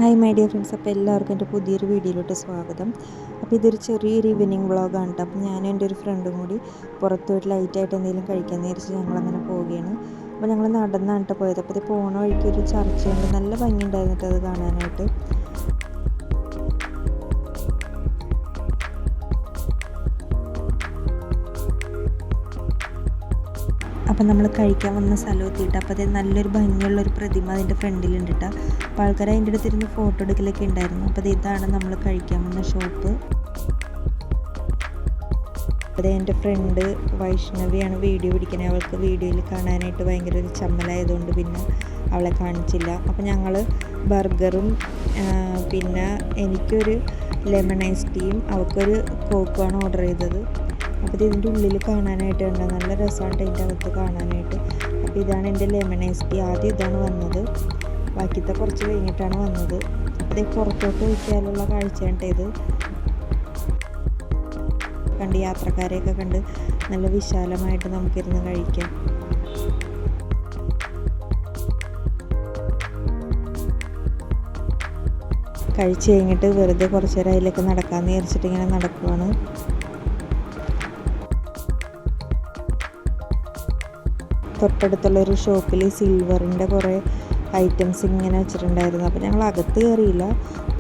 Hi my dear friends, അപ്പോൾ എല്ലാവർക്കും എൻ്റെ പുതിയൊരു വീഡിയോയിലോട്ട് സ്വാഗതം. അപ്പോൾ ഇതൊരു ചെറിയൊരു ഈവനിങ് വ്ളോഗാണ് കേട്ടോ. അപ്പോൾ ഞാനും എൻ്റെ ഒരു ഫ്രണ്ടും കൂടി പുറത്ത് പോയിട്ട് ലൈറ്റായിട്ട് എന്തെങ്കിലും കഴിക്കാമെന്ന് വിചാരിച്ച് ഞങ്ങളങ്ങനെ പോവുകയാണ്. അപ്പോൾ ഞങ്ങൾ നടന്നാണ് കേട്ടോ പോയത്. അപ്പോൾ ഇത് പോണ വഴിക്ക് ഒരു ചർച്ചയുണ്ട്, നല്ല ഭംഗിയുണ്ടായിരുന്നു അത് കാണാനായിട്ട്. അപ്പം നമ്മൾ കഴിക്കാൻ വന്ന സ്ഥലം എത്തിയിട്ട് അപ്പോൾ അത് നല്ലൊരു ഭംഗിയുള്ളൊരു പ്രതിമ അതിൻ്റെ ഫ്രണ്ടിലുണ്ട് കേട്ടോ. അപ്പോൾ ആൾക്കാർ അതിൻ്റെ അടുത്തിരുന്ന് ഫോട്ടോ എടുക്കലൊക്കെ ഉണ്ടായിരുന്നു. അപ്പോൾ ഇതാണ് നമ്മൾ കഴിക്കാൻ വന്ന ഷോപ്പ്. അപ്പോൾ എൻ്റെ ഫ്രണ്ട് വൈഷ്ണവിയാണ് വീഡിയോ പിടിക്കുന്നത്. അവൾക്ക് വീഡിയോയിൽ കാണാനായിട്ട് ഭയങ്കര ഒരു ചമ്മലായതുകൊണ്ട് പിന്നെ അവളെ കാണിച്ചില്ല. അപ്പോൾ ഞങ്ങൾ ബർഗറും പിന്നെ എനിക്കൊരു ലെമൺ ഐസ് ടീയും അവൾക്കൊരു കോക്കുമാണ് ഓർഡർ ചെയ്തത്. അപ്പോൾ ഇതിൻ്റെ ഉള്ളിൽ കാണാനായിട്ട് ഉണ്ട്, നല്ല രസമാണ് ഇതിൻ്റെ അകത്ത് കാണാനായിട്ട്. അപ്പോൾ ഇതാണ് എൻ്റെ ലെമൺ ഐസ് ടീ. ആദ്യം ഇതാണ് വന്നത്, ബാക്കിത്തെ കുറച്ച് കഴിഞ്ഞിട്ടാണ് വന്നത്. അപ്പോൾ പുറത്തോട്ട് വയ്ക്കാനുള്ള കാഴ്ചയാണ് ഇത്. കണ്ട് യാത്രക്കാരെയൊക്കെ കണ്ട് നല്ല വിശാലമായിട്ട് നമുക്കിരുന്ന് കഴിക്കാം. കഴിച്ച് കഴിഞ്ഞിട്ട് വെറുതെ കുറച്ച് നേരം അതിലൊക്കെ നടക്കാമെന്ന് വിചാരിച്ചിട്ട് ഇങ്ങനെ നടക്കുവാണ്. തൊട്ടടുത്തുള്ളൊരു ഷോപ്പിൽ സിൽവറിൻ്റെ കുറേ ഐറ്റംസ് ഇങ്ങനെ വെച്ചിട്ടുണ്ടായിരുന്നു. അപ്പോൾ ഞങ്ങൾ അകത്ത് കയറിയില്ല,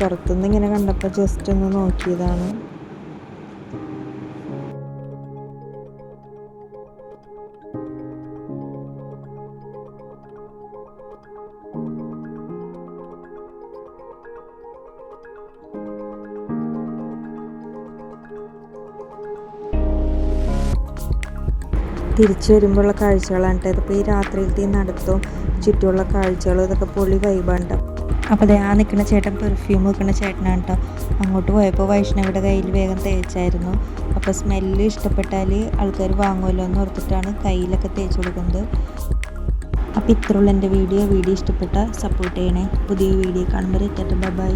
പുറത്തുനിന്ന് ഇങ്ങനെ കണ്ടപ്പോൾ ജസ്റ്റ് ഒന്ന് നോക്കിയതാണ്. തിരിച്ചു വരുമ്പോഴുള്ള കാഴ്ചകളാണ് കേട്ടോ. ഇതിപ്പോൾ ഈ രാത്രിയിലത്തെ നടത്തവും ചുറ്റുമുള്ള കാഴ്ചകളും ഇതൊക്കെ പൊളി വൈബാണ്. അപ്പോൾ അതേ ആ നിൽക്കുന്ന ചേട്ടൻ പെർഫ്യൂം വെക്കുന്ന ചേട്ടനാണ് കേട്ടോ. അങ്ങോട്ട് പോയപ്പോൾ വൈഷ്ണവിയുടെ കയ്യിൽ വേഗം തേച്ചായിരുന്നു. അപ്പോൾ സ്മെല്ല് ഇഷ്ടപ്പെട്ടാൽ ആൾക്കാർ വാങ്ങുമല്ലോ എന്ന് ഓർത്തിട്ടാണ് കയ്യിലൊക്കെ തേച്ച് കൊടുക്കുന്നത്. അപ്പോൾ ഇത്രയുള്ള എൻ്റെ വീഡിയോ ഇഷ്ടപ്പെട്ടാൽ സപ്പോർട്ട് ചെയ്യണേ. പുതിയ വീഡിയോ കാണുമ്പോൾ ബൈ.